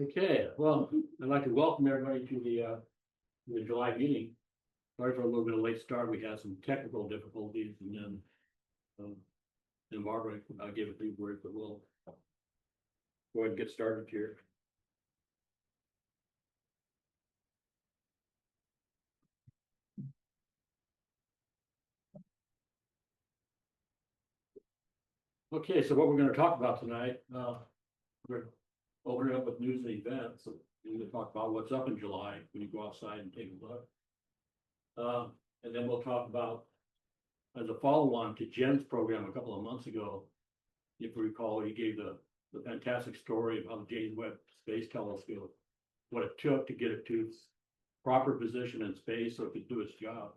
Okay, well, I'd like to welcome everybody to the July meeting. Sorry for a little bit of late start. We had some technical difficulties and then Barbara, I'll give a few words, but we'll go ahead and get started here. Okay, so what we're gonna talk about tonight, we're opening up with news and events. We're gonna talk about what's up in July when you go outside and take a look. And then we'll talk about, as a follow-on to Jen's program a couple of months ago, if you recall, he gave the fantastic story of how the James Webb Space Telescope, what it took to get it to its proper position in space so it could do its job.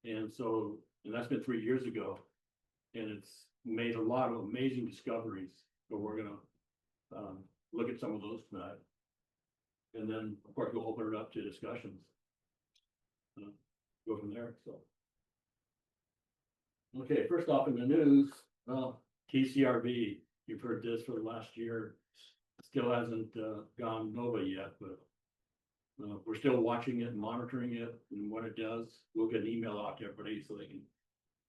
And that's been 3 years ago, and it's made a lot of amazing discoveries. So we're gonna look at some of those tonight, and then of course we'll open it up to discussions. Go from there. So, okay, first off in the news, well, TCRV. You've heard this for the last year. Still hasn't gone nova yet, but we're still watching it and monitoring it. And when it does, we'll get an email out to everybody so they can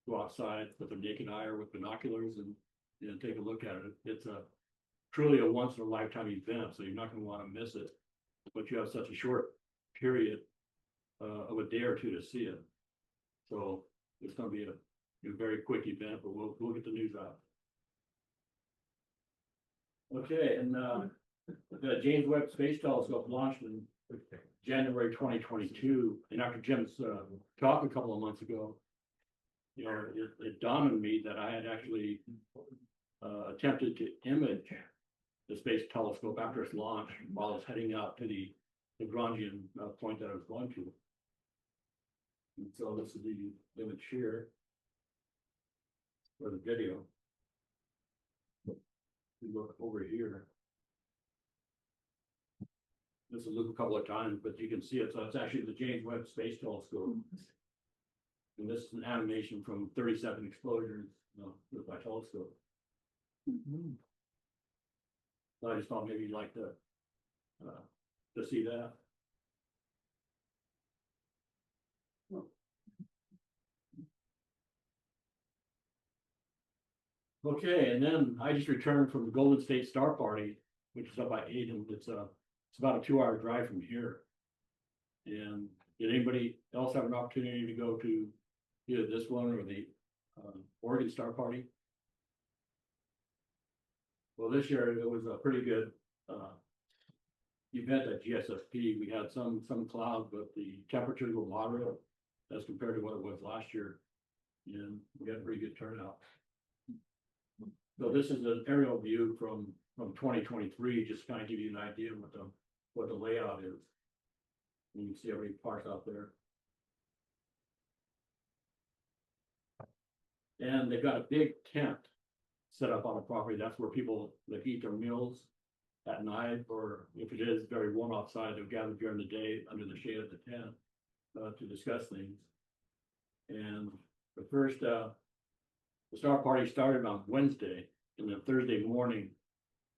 go outside with their naked eye or with binoculars and take a look at it. It's truly a once in a lifetime event, so you're not going to want to miss it. But you have such a short period of a day or two to see it, so it's going to be a very quick event. But we'll get the news out. Okay, and the James Webb Space Telescope launched in January 2022, and after Jim's talk a couple of months ago, you know, it dawned on me that I had actually attempted to image the Space Telescope after its launch while I was heading out to the Lagrangian point that I was going to. And so this is the image here for the video. We look over here. This will loop a couple of times, but you can see it. So it's actually the James Webb Space Telescope. And this is an animation from 37 exposures with my telescope. So I just thought maybe you'd like to see that. Okay, and then I just returned from the Golden State Star Party, which is up by Aden. It's about a 2-hour drive from here. And did anybody else have an opportunity to go to either this one or the Oregon Star Party? Well, this year it was a pretty good event at GSSP. We had some clouds, but the temperatures were moderate as compared to what it was last year, and we had a pretty good turnout. So this is an aerial view from 2023, just kind of give you an idea of what the layout is. And you can see every part out there. And they've got a big tent set up on the property. That's where people like eat their meals at night, or if it is very warm outside, they'll gather during the day under the shade of the tent to discuss things. And the first the Star Party started on Wednesday, and then Thursday morning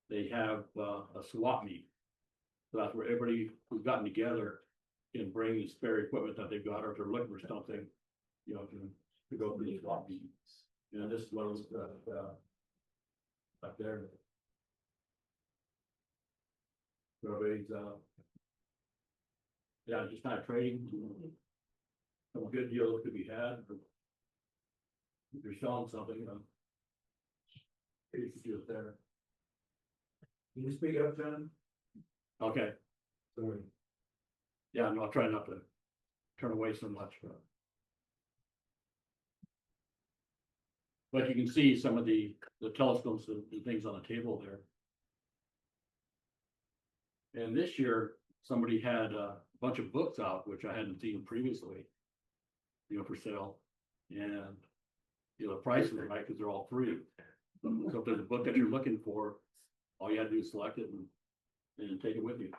they have a swap meet. So that's where everybody who's gotten together can bring the spare equipment that they've got, or if they're looking for something, you know, to go through the swap meet. You know, this is what it was up there. So everybody's yeah, just kind of trading. Some good deals could be had. If you're selling something, you could do it there. Can you speak up, John? Okay. Sorry. Yeah, no, I'll try not to turn away so much. But you can see some of the telescopes and things on the table there. And this year, somebody had a bunch of books out, which I hadn't seen previously, you know, for sale. And, you know, the prices are right because they're all free. So if there's a book that you're looking for, all you have to do is select it and take it with you.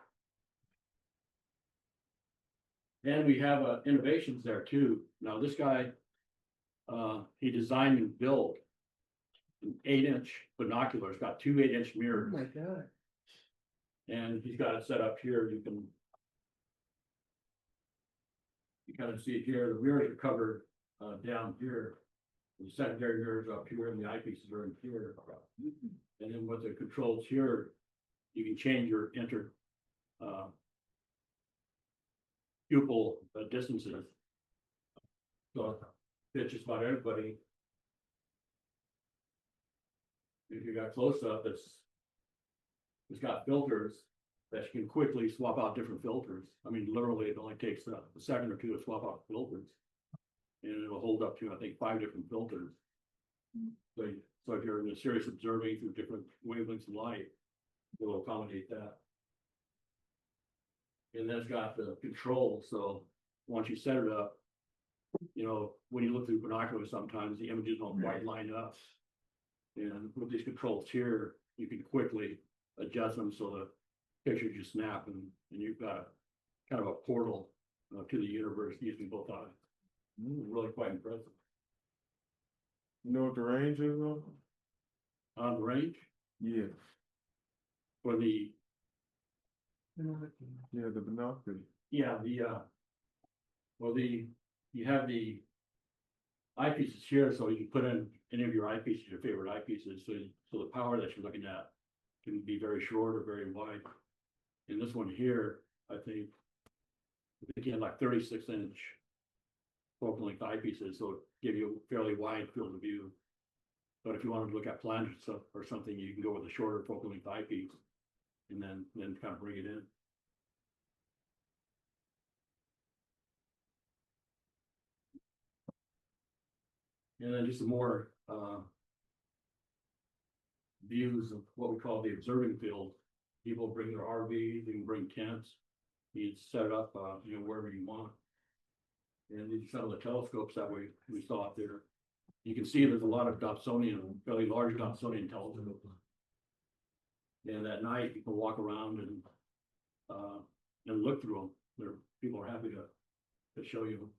And we have innovations there too. Now this guy, he designed and built an 8-inch binocular. It's got two 8-inch mirrors. Oh my God. And he's got it set up here, you kind of see it here, the mirrors are covered, down here. The secondary mirrors up here and the eyepieces are in here. And then with the controls here, you can change your pupil distances. So it's just about everybody. If you got close up, it's got filters that you can quickly swap out different filters. I mean, literally, it only takes a second or two to swap out filters. And it'll hold up to, I think, 5 different filters. So if you're in a serious observing through different wavelengths of light, it will accommodate that. And then it's got the control, so once you set it up, you know, when you look through binoculars, sometimes the images don't quite line up. And with these controls here, you can quickly adjust them so the pictures just snap, and you've got kind of a portal to the universe using both eyes. Really quite impressive. You know what the range is on? On the range Yeah. for the Yeah, the binoculars. you have the eyepieces here, so you can put in any of your eyepieces, your favorite eyepieces, so the power that you're looking at can be very short or very wide. And this one here, I think you have like 36-inch focal length eyepieces, so it give you a fairly wide field of view. But if you wanted to look at planets or something, you can go with a shorter focal length eyepiece and then kind of bring it in. And then just some more views of what we call the observing field. People bring their RVs, you can bring tents, you can set it up, you know, wherever you want. And these are some of the telescopes that we saw up there. You can see there's a lot of Dobsonian, fairly large Dobsonian telescopes. And at night, you can walk around and look through them. People are happy to show you.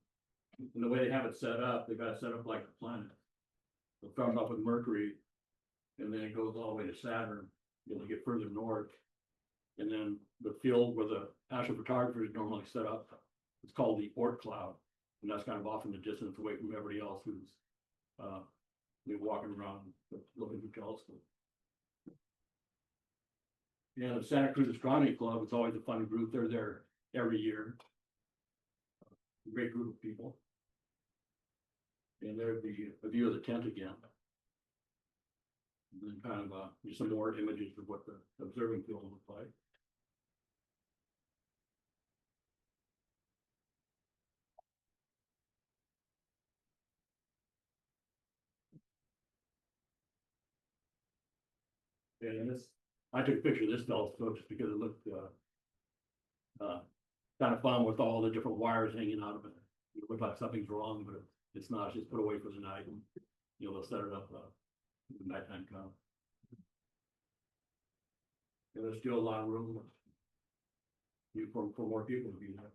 And the way they have it set up, they've got it set up like a planet. It starts off with Mercury, and then it goes all the way to Saturn. You'll get further north. And then the field where the astrophotographers normally set up, it's called the Oort cloud. And that's kind of off in the distance away from everybody else who's walking around looking through telescopes. Yeah, the Santa Cruz Astronomy Club is always a fun group. They're there every year. A great group of people. And there's the view of the tent again. And then kind of just some more images of what the observing field looks like. And I took a picture of this telescope just because it looked kind of fun with all the different wires hanging out of it. It looked like something's wrong, but it's not. It's just put away for the night, and you know they'll set it up when the nighttime comes. And there's still a lot of room for more people to be there.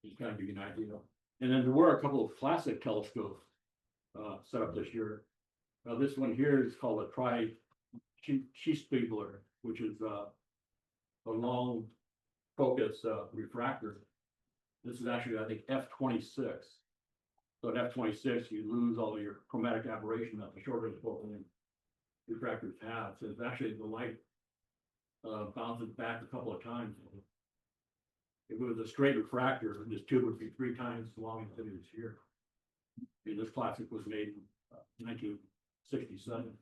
Just kind of give you an idea. And then there were a couple of classic telescopes set up this year. Now this one here is called a Schießspiegler, which is a long focus refractor. This is actually, I think, F26. So at F26, you lose all your chromatic aberration that the shorter focal length refractors have. So it's actually the light bounces back a couple of times. If it was a straight refractor, this tube would be 3 times as long as it is here. And this classic was made in 1967.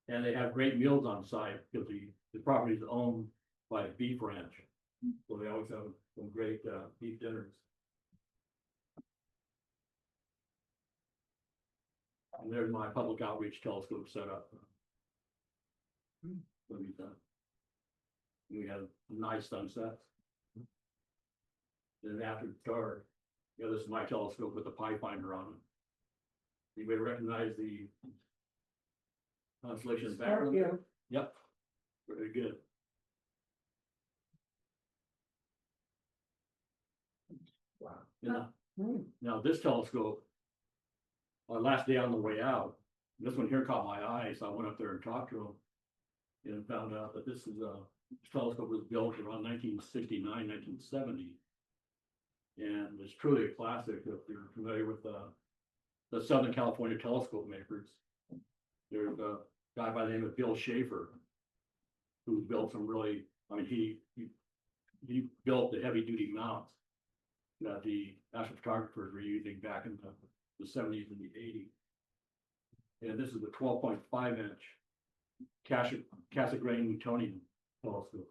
And they have great meals on site because the property is owned by a beef ranch. So they always have some great beef dinners. And there's my public outreach telescope set up. What have you done? We had nice sunsets. Then after dark, you know, this is my telescope with the pie finder on it. You may recognize the constellation background. Scorpio. Yep, very good. Wow. Now, Hmm. now this telescope, last day on the way out, this one here caught my eye, so I went up there and talked to him. And found out that this telescope was built around 1969, 1970. And it's truly a classic if you're familiar with the Southern California telescope makers. There's a guy by the name of Bill Schaefer, who built some really, I mean, he built the heavy duty mounts that the astrophotographers were using back in the 70s and the 80s. And this is the 12.5-inch Cassegrain Newtonian telescope.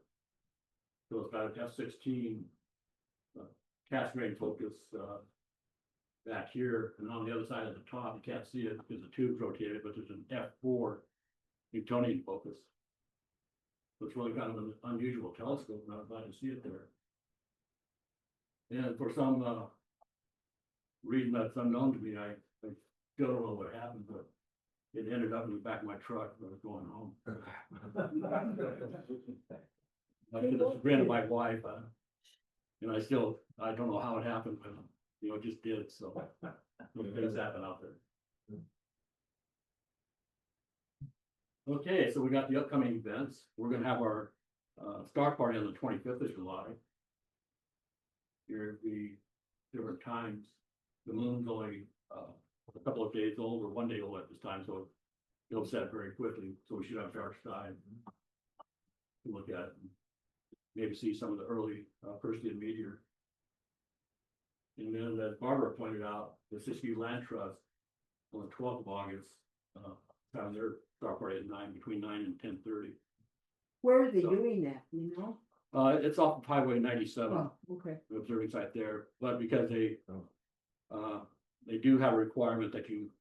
So it's got an F-16 Cassegrain focus back here, and on the other side of the top, you can't see it because the tube's rotated, but there's an F4 Newtonian focus. So it's really kind of an unusual telescope, and I was glad to see it there. And for some reason that's unknown to me, I still don't know what happened, but it ended up in the back of my truck when I was going home. I should have granted my wife, and I don't know how it happened, but it just did, so things happen out there. Okay, so we got the upcoming events. We're gonna have our star party on the 25th of July. There'll be different times. The moon's only a couple of days old, or 1 day old at this time, so it'll set very quickly, so we should have dark sky to look at and maybe see some of the early Perseid meteor. And then, as Barbara pointed out, the Siskiyou Land Trust on the 12th of August have their star party at between 9 and 10:30. Where are they So- doing that, you know? It's off of Highway 97. Oh, okay. The observing site there, but because they do have a requirement that you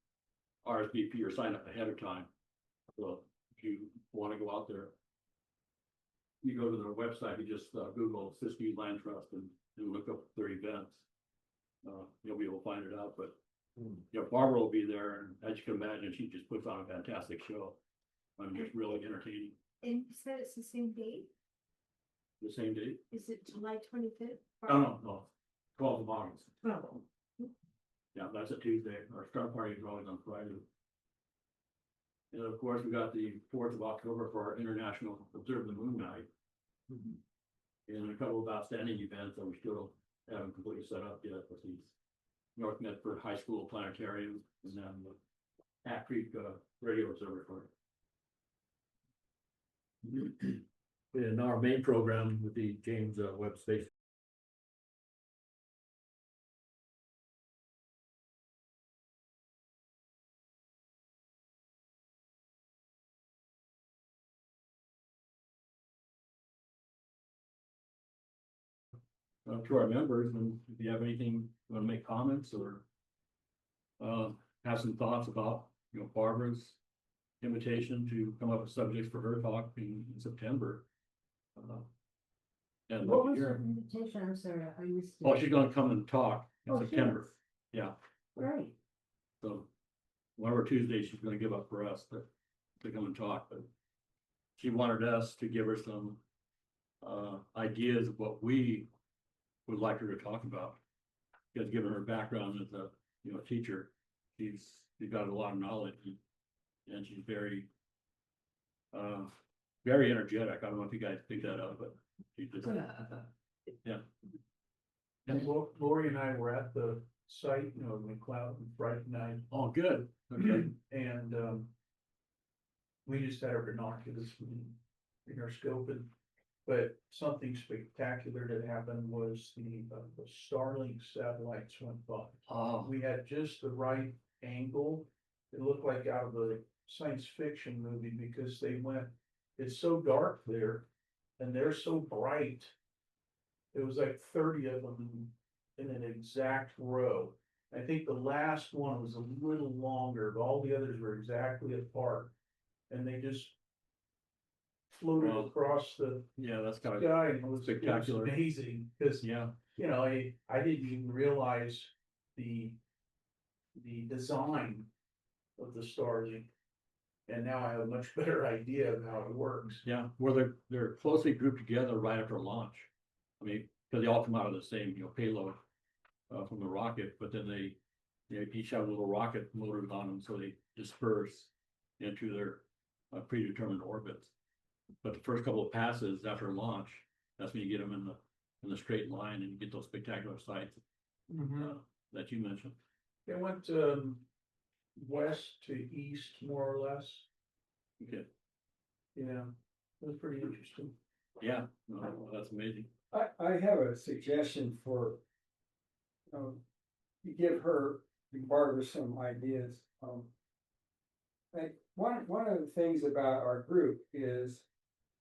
RSVP or sign up ahead of time. So if you want to go out there, you go to their website, you just Google Siskiyou Land Trust and look up their events. You'll be able to find it out, but Barbara will be there, and as you can imagine, she just puts on a fantastic show. Just really entertaining. And you said it's the same date? The same date? Is it July 25th? No, 12th of August. Oh, Yeah, that's a Tuesday. Our star party is always on Friday. And of course, we got the 4th of October for our International Observe the Moon Night. And a couple of outstanding events that we still haven't completely set up yet with the North Medford High School Planetarium and then the Hat Creek Radio Observatory. And our main program with the James Webb Space to our members, and if you have anything, you want to make comments or have some thoughts about, Barbara's invitation to come up with subjects for her talk in September. And What was here, your invitation? I'm sorry, I missed it. oh, she's gonna come and talk in Oh, she September. is. Yeah, Right. so one of our Tuesdays she's gonna give up for us to come and talk, but she wanted us to give her some ideas of what we would like her to talk about. Because given her background as a, teacher, she's got a lot of knowledge and she's very energetic. I don't know if you guys picked that up, but she just, yeah. And Lori and I were at the site, McLeod and Friday night, Oh, good. Okay. and we just had our binoculars in our scoping. But something spectacular that happened was the Starlink satellites went by. Oh, We had just the right angle. It looked like out of a science fiction movie because it's so dark there and they're so bright. It was like 30 of them in an exact row. I think the last one was a little longer, but all the others were exactly apart. And they just floated Wow. across the yeah, that's kind of, sky, and it was spectacular. amazing, because yeah. I didn't even realize the design of the Starlink. And now I have a much better idea of how it works. Yeah, well, they're closely grouped together right after launch. I mean, because they all come out of the same, payload from the rocket, but then they each have little rocket motors on them, so they disperse into their predetermined orbits. But the first couple of passes after launch, that's when you get them in the straight line and you get those spectacular sights that you mentioned. It went west to east, more or less. Okay, Yeah, it was pretty interesting. yeah, no, that's amazing. I have a suggestion for. You give her, Barbara, some ideas. Like, one of the things about our group is,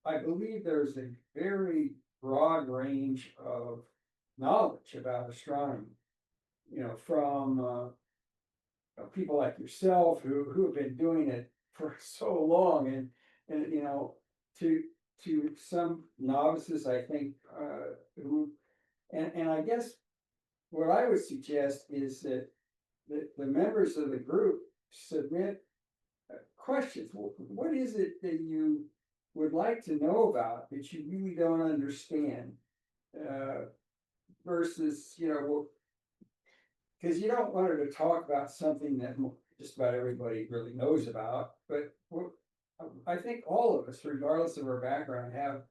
I believe there's a very broad range of knowledge about astronomy. From people like yourself who have been doing it for so long, and to some novices, I think, who, and I guess what I would suggest is that the members of the group submit questions. What is it that you would like to know about that you really don't understand? Versus, because you don't want her to talk about something that just about everybody really knows about, but I think all of us, regardless of our background, have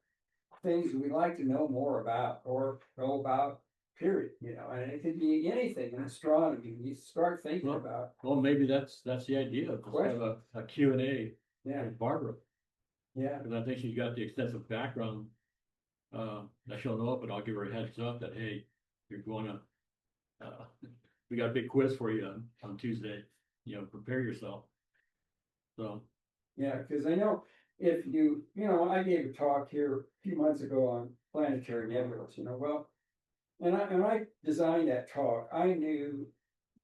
things we'd like to know more about or know about, period, and it could be anything in astronomy. You start thinking about. Well, maybe that's the idea, just have a Q&A Yeah, with Barbara, yeah, because I think she's got the extensive background that she'll know, but I'll give her a heads up that, hey, you're going to, we got a big quiz for you on Tuesday, prepare yourself. So, yeah, because I know if I gave a talk here a few months ago on planetary nebulas, well, and I designed that talk. I knew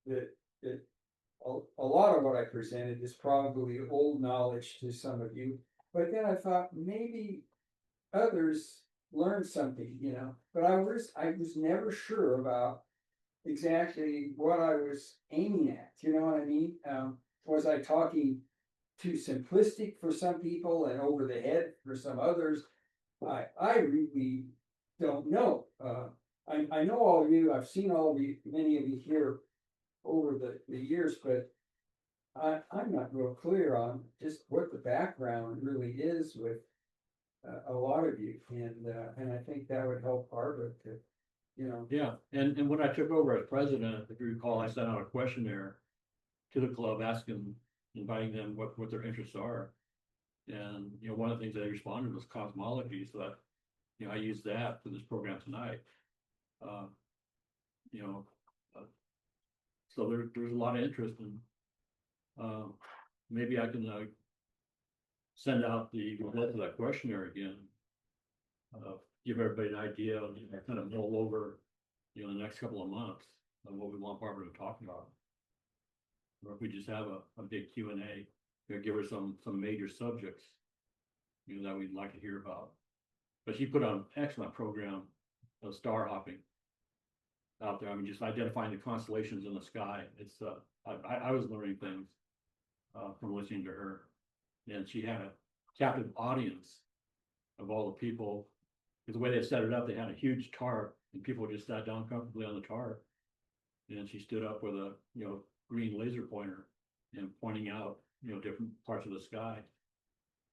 that a lot of what I presented is probably old knowledge to some of you, but then I thought maybe others learned something, but I was never sure about exactly what I was aiming at. You know what I mean? Was I talking too simplistic for some people and over the head for some others? I really don't know. I know all of you. I've seen all of you, many of you here over the years, but I'm not real clear on just what the background really is with a lot of you, and I think that would help Barbara to, yeah, and when I took over as president, if you recall, I sent out a questionnaire to the club inviting them what their interests are. And, one of the things they responded was cosmology, so that, I used that for this program tonight. So there's a lot of interest in, maybe I can send out the result of that questionnaire again. Give everybody an idea and kind of mull over, the next couple of months of what we want Barbara to talk about. Or if we just have a big Q&A, give her some major subjects, that we'd like to hear about. But she put on an excellent program of star hopping out there. I mean, just identifying the constellations in the sky. It's I was learning things from listening to her, and she had a captive audience of all the people. Because the way they set it up, they had a huge tarp, and people just sat down comfortably on the tarp. And she stood up with a green laser pointer and pointing out different parts of the sky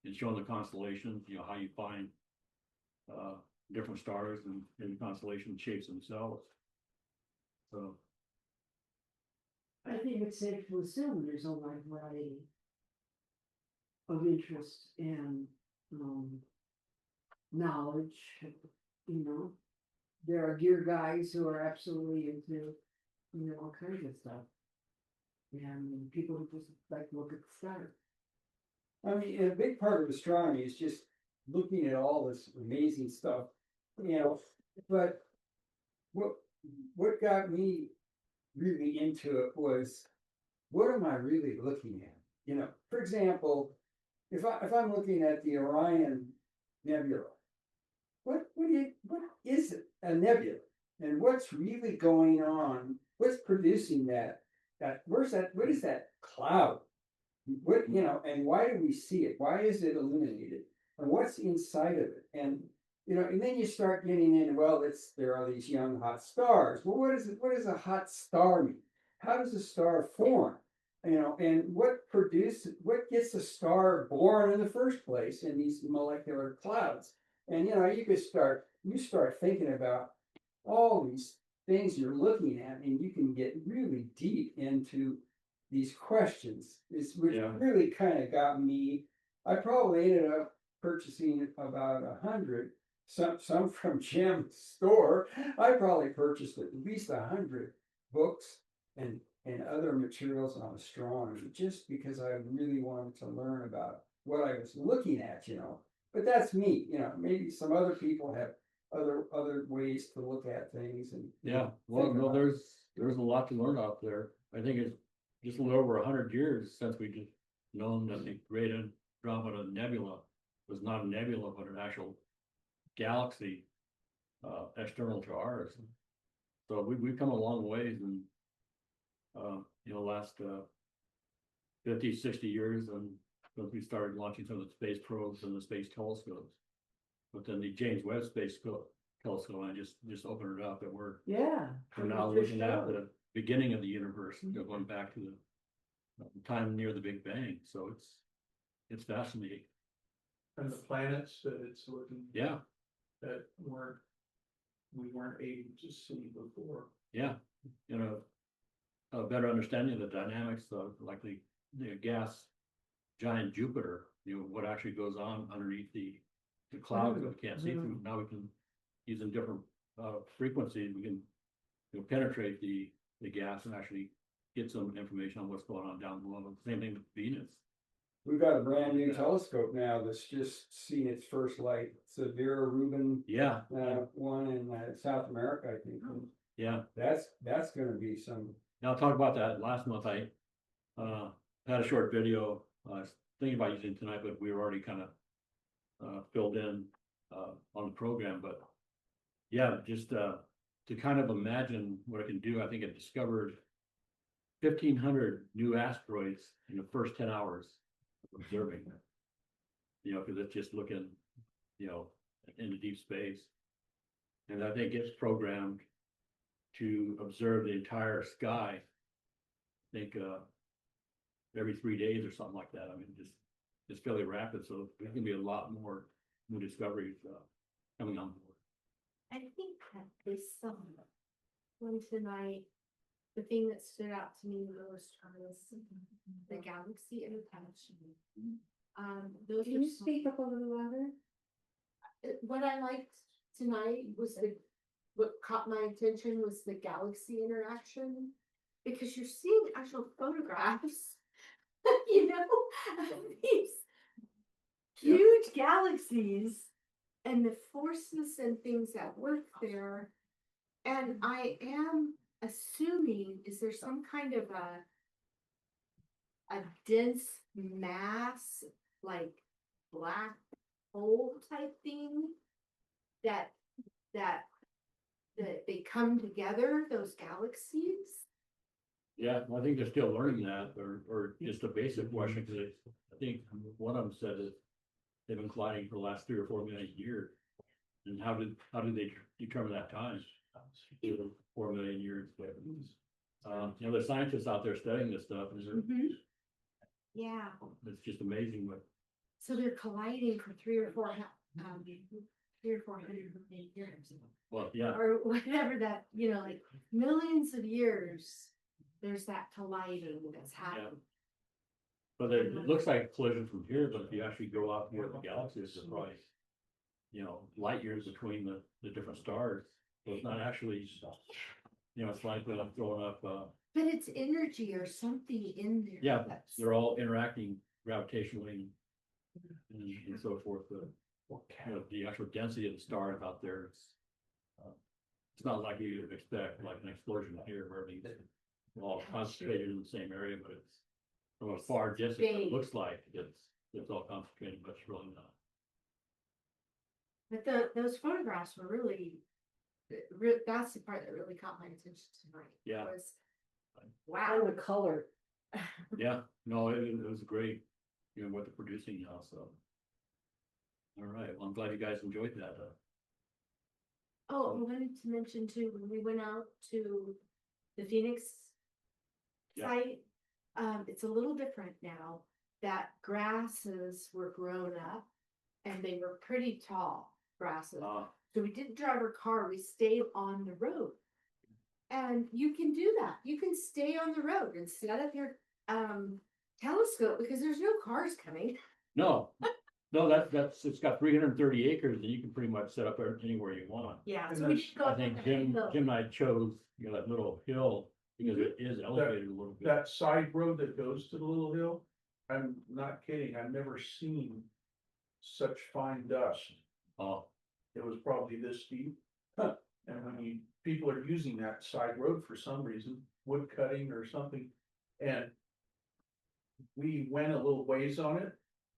and showing the constellations, how you find different stars and the constellation shapes themselves. So I think it's safe to assume there's a wide variety of interest and knowledge. There are gear guys who are absolutely into all kinds of stuff, and people who just like to look at the stars. I mean, a big part of astronomy is just looking at all this amazing stuff, but what got me really into it was, what am I really looking at? For example, if I'm looking at the Orion Nebula, what is it, a nebula, and what's really going on? What's producing that? What is that cloud? what, you know, and why do we see it? Why is it illuminated? And what's inside of it? And, you know, and then you start getting in, well, there are these young hot stars. Well, what is it? What does a hot star mean? How does a star form? You know, and what gets a star born in the first place in these molecular clouds? And, you know, you start thinking about all these things you're looking at, and you can get really deep into these questions. Which Yeah. really kind of got me. I probably ended up purchasing about 100, some from Jim's store. I probably purchased at least 100 books and other materials on astronomy, just because I really wanted to learn about what I was looking at, you know. But that's me, you know. Maybe some other people have other ways to look at things, and Yeah, well, no, there's a lot to learn out there. I think it's just a little over 100 years since we just known that the Great Andromeda Nebula was not a nebula, but an actual galaxy, external to ours. So we've come a long ways in, you know, last 50, 60 years, and since we started launching some of the space probes and the space telescopes. But then the James Webb Space Telescope, I just opened it up, and we're now looking at the beginning of the universe, you know, going back to the time near the Big Bang. So it's fascinating. And the planets that it's looking Yeah, that we weren't able to see before. yeah, you know, a better understanding of the dynamics of like the gas giant Jupiter, you know, what actually goes on underneath the clouds that we can't see through. Now we can, using different frequencies, we can, you know, penetrate the gas and actually get some information on what's going on down below. Same thing with Venus. we've got a brand new telescope now that's just seen its first light. It's a Vera Rubin Yeah, one in South America, I think. And yeah. that's going to be some. Now, I'll talk about that. Last month, I had a short video, I was thinking about using tonight, but we were already kind of filled in on the program. But yeah, just to kind of imagine what it can do, I think it discovered 1,500 new asteroids in the first 10 hours of observing them. You know, because it's just looking, you know, into deep space. And I think it's programmed to observe the entire sky, I think every 3 days or something like that. I mean, it's fairly rapid, so there's gonna be a lot more new discoveries coming on board. I think that this one tonight, the thing that stood out to me the most was the galaxy interaction. Those Can you speak up a little louder? what I liked tonight was what caught my attention was the galaxy interaction, because you're seeing actual photographs, you know, of these huge galaxies and the forces and things that work there. And I am assuming, is there some kind of a dense mass, like black hole type thing that they come together, those galaxies? Yeah, I think they're still learning that, or just a basic question, because I think one of them said that they've been colliding for the last 3 or 4 million years. And how did they determine that time? 4 million years. You know, there's scientists out there studying this stuff, and Yeah, it's just amazing what. so they're colliding for 300 million years, Well, yeah, or whatever that, you know, like millions of years. There's that colliding that's happening. but it looks like a collision from here, but if you actually go out here, the galaxy is probably, you know, light years between the different stars. So it's not actually, you know, it's like when I'm throwing up. But it's energy or something in there. Yeah, that's- they're all interacting gravitationally and so forth. You know, the actual density of the stars out there, it's not like you expect, like an explosion here where everything's all concentrated in the same area, but it's from a far distance, it big. looks like it's all concentrated, but it's really not. But those photographs were really, that's the part that really caught my attention tonight. Yeah. Was, And wow, the color, Yeah, no, it was great, you know, what they're producing now, so. All right, well, I'm glad you guys enjoyed that. Oh, I wanted to mention too, when we went out to the Phoenix Yeah. site, it's a little different now. That grasses were grown up and they were pretty tall grasses. So we didn't drive our car, we stayed on the road. And you can do that. You can stay on the road and set up your telescope because there's no cars coming. No, no, it's got 330 acres and you can pretty much set up anywhere you want. Yeah, And so we there's- should go I up think that Jim hill. and I chose, you know, that little hill because it is elevated a little bit. That side road that goes to the little hill, I'm not kidding, I've never seen such fine dust. Oh, It was probably this deep. And when people are using that side road for some reason, wood cutting or something, and we went a little ways on it,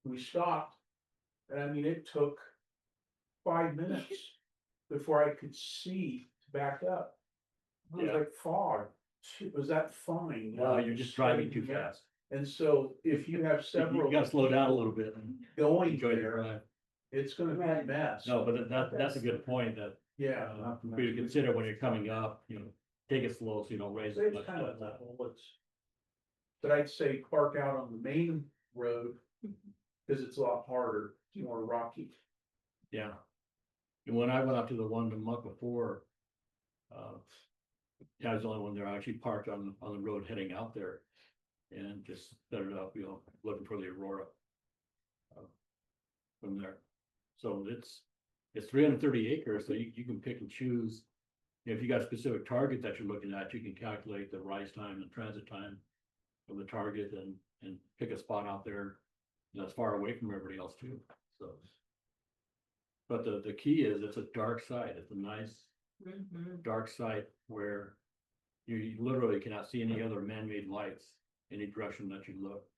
we stopped, and I mean, it took 5 minutes before I could see to back up. It was Yeah. like fog, it was that fine. well, you're just driving too fast. And so if you have You several gotta slow down a little bit and going enjoy the there, drive. it's gonna be a mess. No, but that's a good point that, Yeah. for you to consider when you're coming up, you know, take it slow so you don't raise it It's much. kind of level, but I'd say park out on the main road, cause it's a lot harder, it's more rocky. Yeah. And when I went up to the one the month before, I was the only one there, I actually parked on the road heading out there. And just set it up, you know, looking for the aurora. From there, so it's 330 acres, so you can pick and choose. If you got a specific target that you're looking at, you can calculate the rise time and transit time of the target and pick a spot out there. That's far away from everybody else too, so. But the key is it's a dark site, it's a nice Mhm. dark site where you literally cannot see any other man-made lights any direction that you look.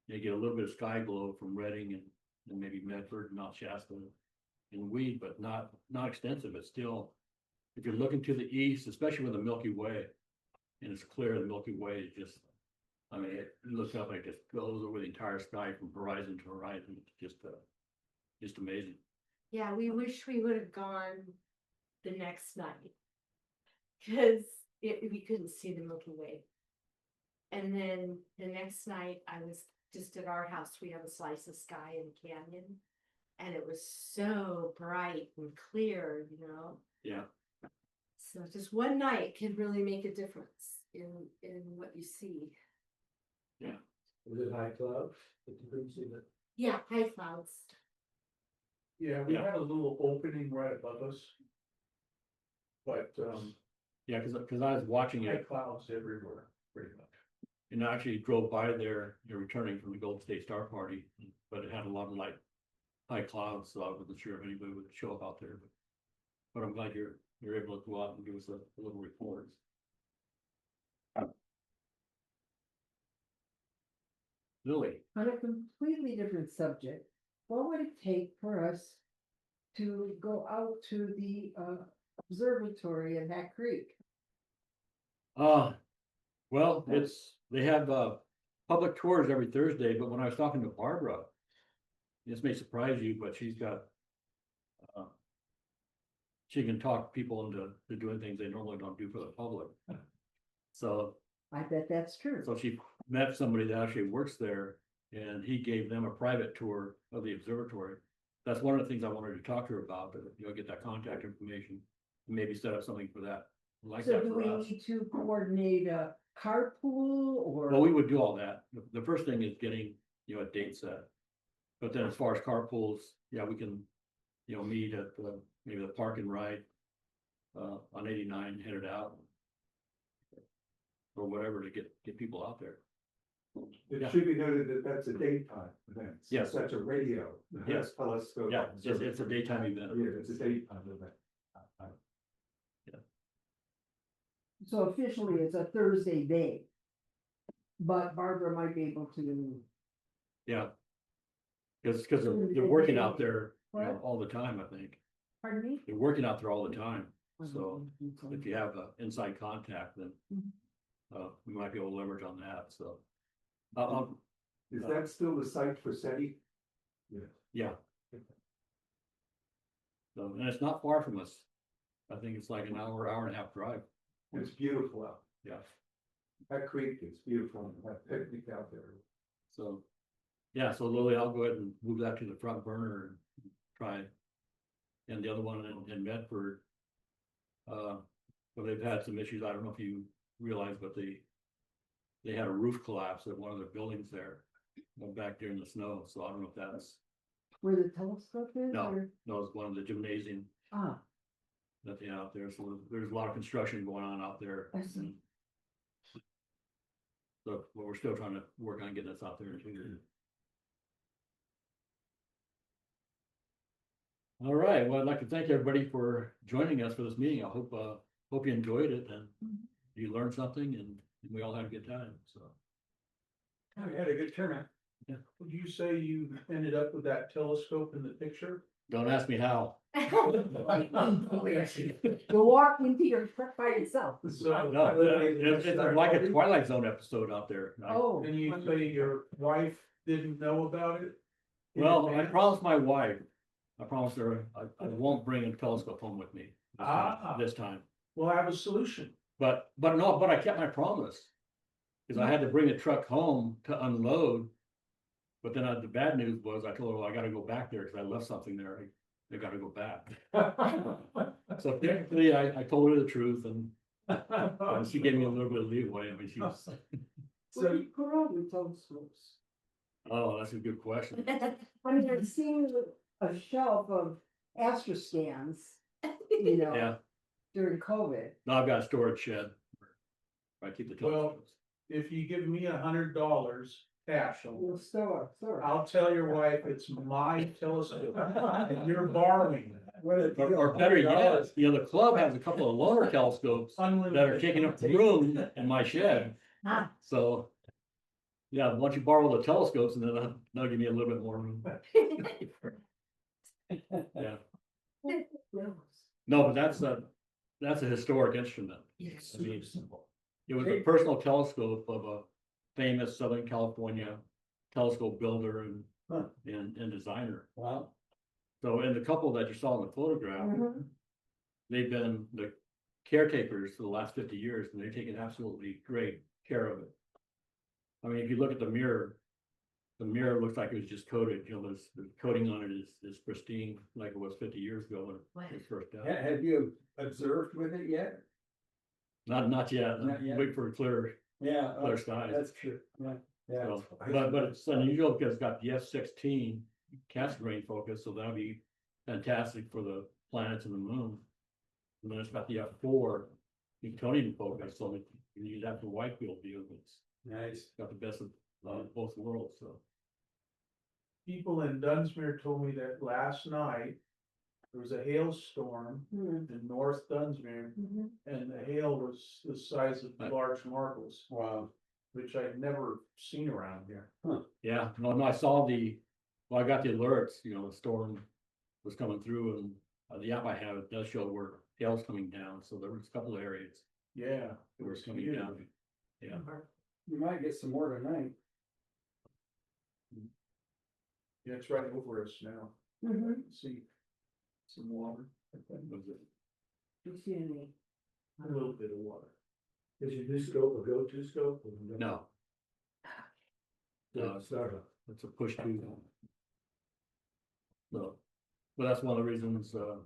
You get a little bit of sky glow from Reading and maybe Medford, Mount Shasta and Weed, but not extensive. It's still, if you're looking to the east, especially with the Milky Way, and it's clear, the Milky Way is just, I mean, it looks up and it just goes over the entire sky from horizon to horizon. It's just amazing. Yeah, we wish we would have gone the next night. Cause we couldn't see the Milky Way. And then the next night I was just at our house, we have a slice of sky in the canyon. And it was so bright and clear, you know, Yeah, so just one night can really make a difference in what you see. Was it high clouds? Did you couldn't see that? Yeah, high clouds. Yeah, we Yeah. had a little opening right above us. But, yeah, because I was watching high it clouds everywhere, pretty much. and I actually drove by there, you know, returning from the Golden State Star Party, but it had a lot of high clouds, so I wasn't sure if anybody would show up out there, but I'm glad you're able to go out and give us a little report. Lily, On a completely different subject, what would it take for us to go out to the observatory in Hat Creek? well, they have, public tours every Thursday, but when I was talking to Barbara, this may surprise you, but she's got, she can talk people into doing things they normally don't do for the public. So I bet that's true. So she met somebody that actually works there and he gave them a private tour of the observatory. That's one of the things I wanted to talk to her about, but you know, get that contact information, maybe set up something for that. Like So that do for we us. need to coordinate a carpool or? Well, we would do all that. The first thing is getting, you know, a date set. But then as far as carpools, yeah, we can, you know, meet at maybe the park and ride. On 89 headed out. Or whatever to get people out there. It Yeah. should be noted that that's a daytime event. Yes. That's a radio. Yes. Telescope. Yeah, it's a daytime event. Yeah, it's a daytime event. So officially, it's a Thursday day. But Barbara might be able to, Yeah. Because they're working out there, you know, What? all the time, I think. pardon me? They're working out there all the time. So if you have inside contact, then Mhm. we might be able to leverage on that, so. Is that still the site for SETI? yeah. So, and it's not far from us. I think it's like an hour, hour and a half drive. It's beautiful out. Yeah. That creek is beautiful. That picnic out there. So, yeah, so Lily, I'll go ahead and move that to the front burner and try. And the other one in Medford. Well, they've had some issues. I don't know if you realize, but they had a roof collapse at one of their buildings there. Went back during the snow, so I don't know if that's, Where the telescope is? No. or- no, it's one of the gymnasium Ah, that they have out there. So there's a lot of construction going on out there. I see. So, but we're still trying to work on getting this out there too. All right, well, I'd like to thank everybody for joining us for this meeting. I hope you enjoyed it and you learned something and we all had a good time, so. We had a good turnout. Would you say you ended up with that telescope in the picture? Don't ask me how. you walk into your truck by yourself. So, No, it's like a Twilight Zone episode out there. Oh. and you say your wife didn't know about it? in Well, I advance? promised my wife, I promised her I won't bring a telescope home with me this time. Well, I have a solution. But I kept my promise. Cause I had to bring the truck home to unload. But then the bad news was I told her, well, I gotta go back there, cause I left something there, I gotta go back. So technically, I told her the truth and she gave me a little bit of leeway, I mean, she was, Where do you put all your telescopes? oh, that's a good question. I mean, I've seen a shelf of astroscans, you know, Yeah, during COVID. no, I've got a storage shed. Where I keep the Well, telescopes. if you give me $100 cash, Well, store. I'll tell your wife it's my telescope and you're borrowing it. Or better yet, you know, the club has a couple of lower telescopes that are Unlimited. taking up room in my shed. Ah. So, yeah, why don't you borrow the telescopes and then that'll give me a little bit more room. Yeah, no, but that's a historic instrument. Yes. I mean, it was a personal telescope of a famous Southern California telescope builder and designer. Wow. So, and the couple that you saw in the photograph, Mhm. they've been the caretakers for the last 50 years and they've taken absolutely great care of it. I mean, if you look at the mirror looks like it was just coated, you know, the coating on it is pristine like it was 50 years ago when it was first done. Have you observed with it yet? Not yet, Not yet. wait for clear Yeah. skies. That's true, yeah, yeah. So, but it's unusual because it's got the F-16 cassegrain focus, so that'll be fantastic for the planets and the moon. And then it's got the F4 Newtonian focus, so you can use that for wide field view. It's Nice. got the best of both worlds, so. People in Dunsmuir told me that last night there was a hailstorm Mhm. in North Dunsmuir Mhm. and the hail was the size of large marbles, Wow. which I'd never seen around here. Yeah, no, I got the alerts, you know, the storm was coming through and the app I have, it does show where hail's coming down, so there was a couple of areas Yeah. that were coming huge. down. Yeah, You might get some more tonight. Yeah, it's right over us now. Mhm. See some water, was it? You see any? a little bit of water. Is your new scope a go-to scope? No, no, It's not a. it's a push to. So, but that's one of the reasons, well,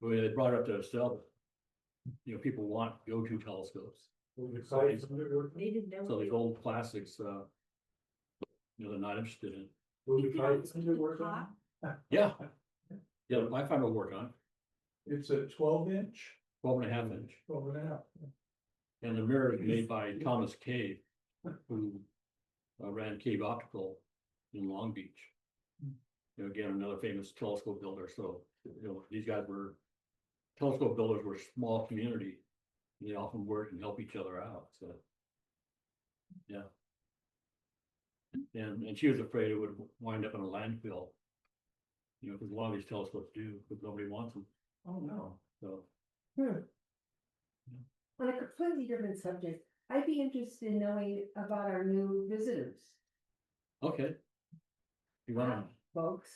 they brought it up to sell. You know, people want go-to telescopes, They didn't know. so these old classics, you know, they're not interested in. Will the kites work on? Yeah. Yeah, I find it'll work on It's a 12-inch, 12.5 inch, 12 and a half. and the mirror is made by Thomas Cave, who ran Cave Optical in Long Beach. You know, again, another famous telescope builder, so, you know, these guys telescope builders were a small community. And they often work and help each other out, so. Yeah. And she was afraid it would wind up in a landfill. You know, because a lot of these telescopes do, because nobody wants them, Oh, no. so. On a completely different subject, I'd be interested in knowing about our new visitors, Okay. You wanna, folks.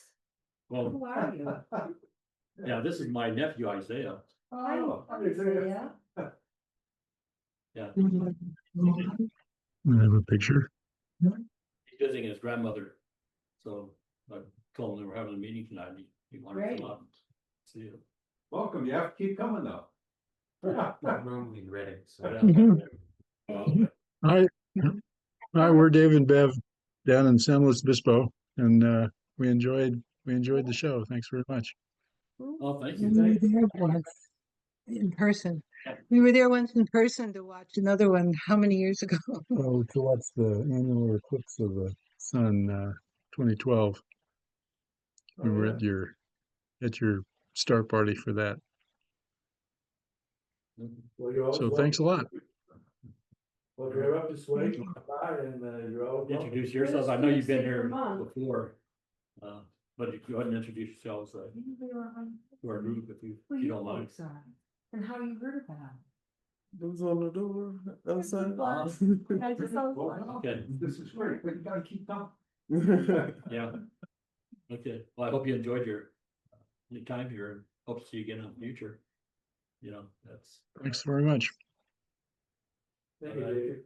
well, Who are you? yeah, this is my nephew Isaiah. Hi, Oh, Isaiah. Yeah, I have a picture. he's visiting his grandmother. So I told him they were having a meeting tonight. He wanted to Great. come up and see you. welcome, you have to keep coming though. Room we read it, so. Yeah. Hi, we're Dave and Bev down in San Luis Obispo, and we enjoyed the show. Thanks very much. Oh, thank We you. were there once in person. We were there once in person to watch another one. How many years ago? Well, to watch the annular eclipse of the sun, 2012. We were at your start party for that. Well, you're always So thanks a lot. Well, if you're up this way, come by and, you're all. Introduce yourselves. I know you've been here Vermont. before. But you go ahead and introduce yourselves to our group if Who you you don't mind. folks are, and how you heard about Those on the door outside. Okay, This is great, but you gotta keep talking. yeah. Okay, well, I hope you enjoyed your time here and hope to see you again in the future. You know, that's. Thanks very much. Thank you, David.